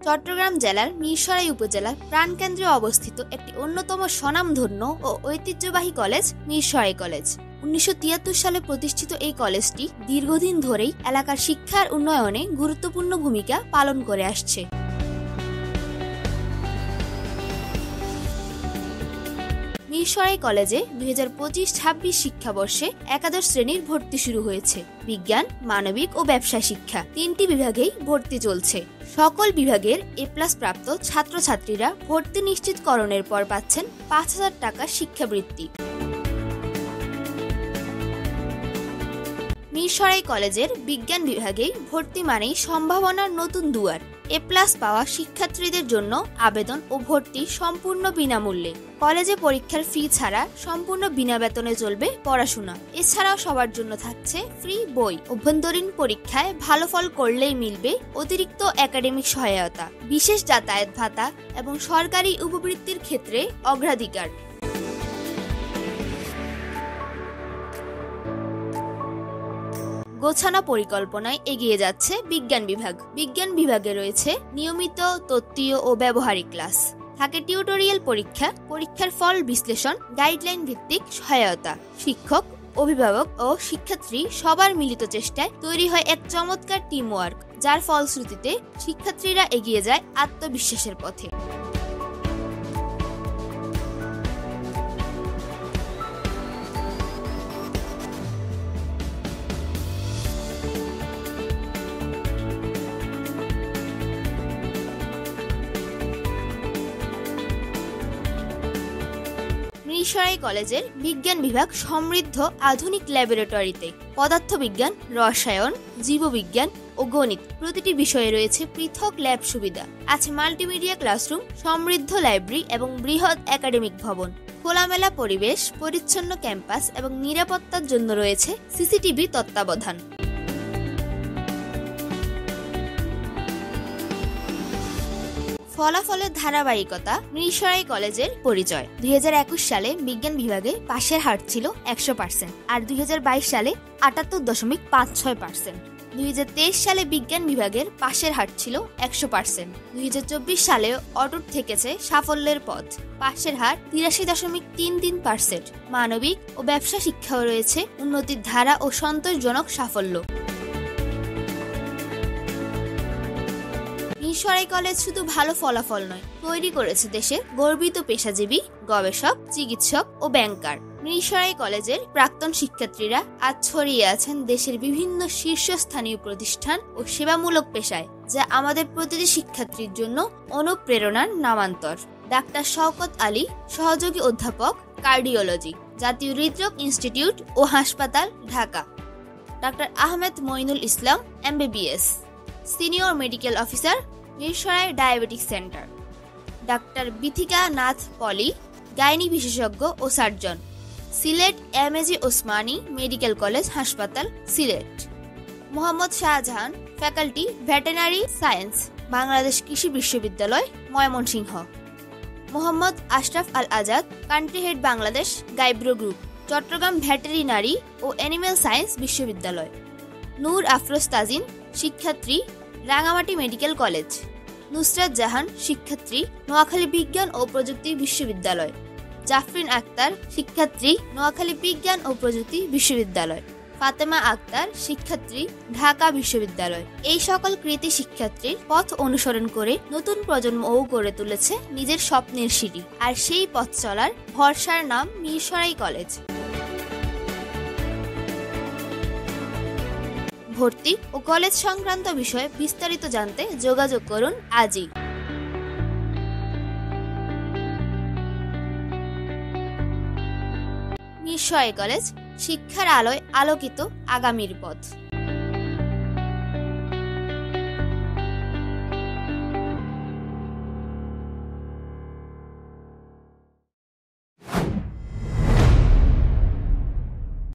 চট্টগ্রাম জেলার মিরসরাই উপজেলার প্রাণকেন্দ্রে অবস্থিত একটি অন্যতম স্বনামধন্য ও ঐতিহ্যবাহী কলেজ মিরসরাই কলেজ। 1973 সালে প্রতিষ্ঠিত এই কলেজটি দীর্ঘদিন ধরেই এলাকার শিক্ষার উন্নয়নে গুরুত্বপূর্ণ ভূমিকা পালন করে আসছে। মিরসরাই কলেজে 2025-26 শিক্ষাবর্ষে একাদশ শ্রেণীর ভর্তি শুরু হয়েছে। বিজ্ঞান, মানবিক ও ব্যবসা শিক্ষা 3টি বিভাগেই ভর্তি চলছে। সকল বিভাগের A+ প্রাপ্ত ছাত্রছাত্রীরা ভর্তি নিশ্চিতকরণের পর পাচ্ছেন 5,000 টাকা শিক্ষাবৃত্তি। মিরসরাই কলেজের বিজ্ঞান বিভাগেই ভর্তি মানেই সম্ভাবনার নতুন দুয়ার। A+ পাওয়া শিক্ষার্থীদের জন্য আবেদন ও ভর্তি সম্পূর্ণ বিনামূল্যে। কলেজে পরীক্ষার ফি ছাড়া সম্পূর্ণ বিনা বেতনে চলবে পড়াশোনা। এছাড়াও সবার জন্য থাকছে ফ্রি বই। অভ্যন্তরীণ পরীক্ষায় ভালো ফল করলেই মিলবে অতিরিক্ত একাডেমিক সহায়তা, বিশেষ যাতায়াত ভাতা এবং সরকারি উপবৃত্তির ক্ষেত্রে অগ্রাধিকার। গোছানো পরিকল্পনায় এগিয়ে যাচ্ছে বিজ্ঞান বিভাগ। বিজ্ঞান বিভাগে রয়েছে নিয়মিত তত্ত্বীয় ও ব্যবহারিক ক্লাস, থাকে টিউটোরিয়াল পরীক্ষা, পরীক্ষার ফল বিশ্লেষণ, গাইডলাইন ভিত্তিক সহায়তা। শিক্ষক, অভিভাবক ও শিক্ষার্থী সবার মিলিত চেষ্টায় তৈরি হয় এক চমৎকার টিম ওয়ার্ক, যার ফলশ্রুতিতে শিক্ষার্থীরা এগিয়ে যায় আত্মবিশ্বাসের পথে। মিরসরাই কলেজের বিজ্ঞান বিভাগ সমৃদ্ধ আধুনিক ল্যাবরেটরিতে পদার্থবিজ্ঞান, রসায়ন, জীববিজ্ঞান ও গণিত প্রতিটি বিষয়ে রয়েছে পৃথক ল্যাব সুবিধা। আছে মাল্টিমিডিয়া ক্লাসরুম, সমৃদ্ধ লাইব্রেরি এবং বৃহৎ একাডেমিক ভবন। খোলামেলা পরিবেশ, পরিচ্ছন্ন ক্যাম্পাস এবং নিরাপত্তার জন্য রয়েছে সিসিটিভি তত্ত্বাবধান। ফলাফলের ধারাবাহিকতা মিরসরাই কলেজের পরিচয়। 2021 সালে বিজ্ঞান বিভাগে পাশের হার ছিল 100% আর 2022 সালে 78.56%। 2023 সালে বিজ্ঞান বিভাগের পাশের হার ছিল 100%। 2024 সালে অটুট থেকেছে সাফল্যের পথ, পাশের হার 83.33%। মানবিক ও ব্যবসা শিক্ষাও রয়েছে উন্নতির ধারা ও সন্তোষজনক সাফল্য। মিরসরাই কলেজ শুধু ভালো ফলাফল নয়, তৈরি করেছে দেশের গর্বিত পেশাজীবী, গবেষক, চিকিৎসক ও ব্যাংকার। মিরসরাই কলেজের প্রাক্তন শিক্ষার্থীরা আজ ছড়িয়ে আছেন দেশের বিভিন্ন শীর্ষস্থানীয় প্রতিষ্ঠান ও সেবামূলক পেশায়, যা আমাদের প্রতিটি শিক্ষার্থীর জন্য অনুপ্রেরণার নামান্তর। ডাক্তার শওকত আলী, সহযোগী অধ্যাপক, কার্ডিওলজি, জাতীয় হৃদরোগ ইনস্টিটিউট ও হাসপাতাল, Dhaka. Doctor Ahmed Mainul Islam, MBBS, senior medical officer, Mirsarai diabetic centre. Doctor Bithika Nath Poly, gynae বিশেষজ্ঞ ও surgeon, Sylhet MAG Osmani medical college হাসপাতাল, Sylhet. Mohammad Shahjahan, faculty veterinary science, Bangladesh কৃষি বিশ্ববিদ্যালয়, ময়মনসিংহ। মোহাম্মদ আশরাফ আল আজাদ, কান্ট্রি হেড বাংলাদেশ গাইব্রো গ্রুপ, চট্টগ্রাম ভেটেরিনারি ও অ্যানিমেল সায়েন্স বিশ্ববিদ্যালয়। নূর আফরোজ তাজিন, শিক্ষার্থী, রাঙামাটি মেডিকেল কলেজ। নুসরাত জাহান, শিক্ষার্থী, নোয়াখালী বিজ্ঞান ও প্রযুক্তি বিশ্ববিদ্যালয়। জাফরিন আক্তার, শিক্ষার্থী, নোয়াখালী বিজ্ঞান ও প্রযুক্তি বিশ্ববিদ্যালয়। ফাতেমা আক্তার, শিক্ষার্থী, ঢাকা বিশ্ববিদ্যালয়। এই সকল কৃতি শিক্ষার্থীর পথ অনুসরণ করে নতুন প্রজন্মও গড়ে তুলেছে নিজের স্বপ্নের সিঁড়ি, আর সেই পথ চলার ভরসার নাম মিরসরাই কলেজ। ভর্তি ও কলেজ সংক্রান্ত বিষয়ে বিস্তারিত জানতে যোগাযোগ করুন আজই। মিরসরাই কলেজ, শিক্ষার আলোয় আলোকিত আগামীর পথ।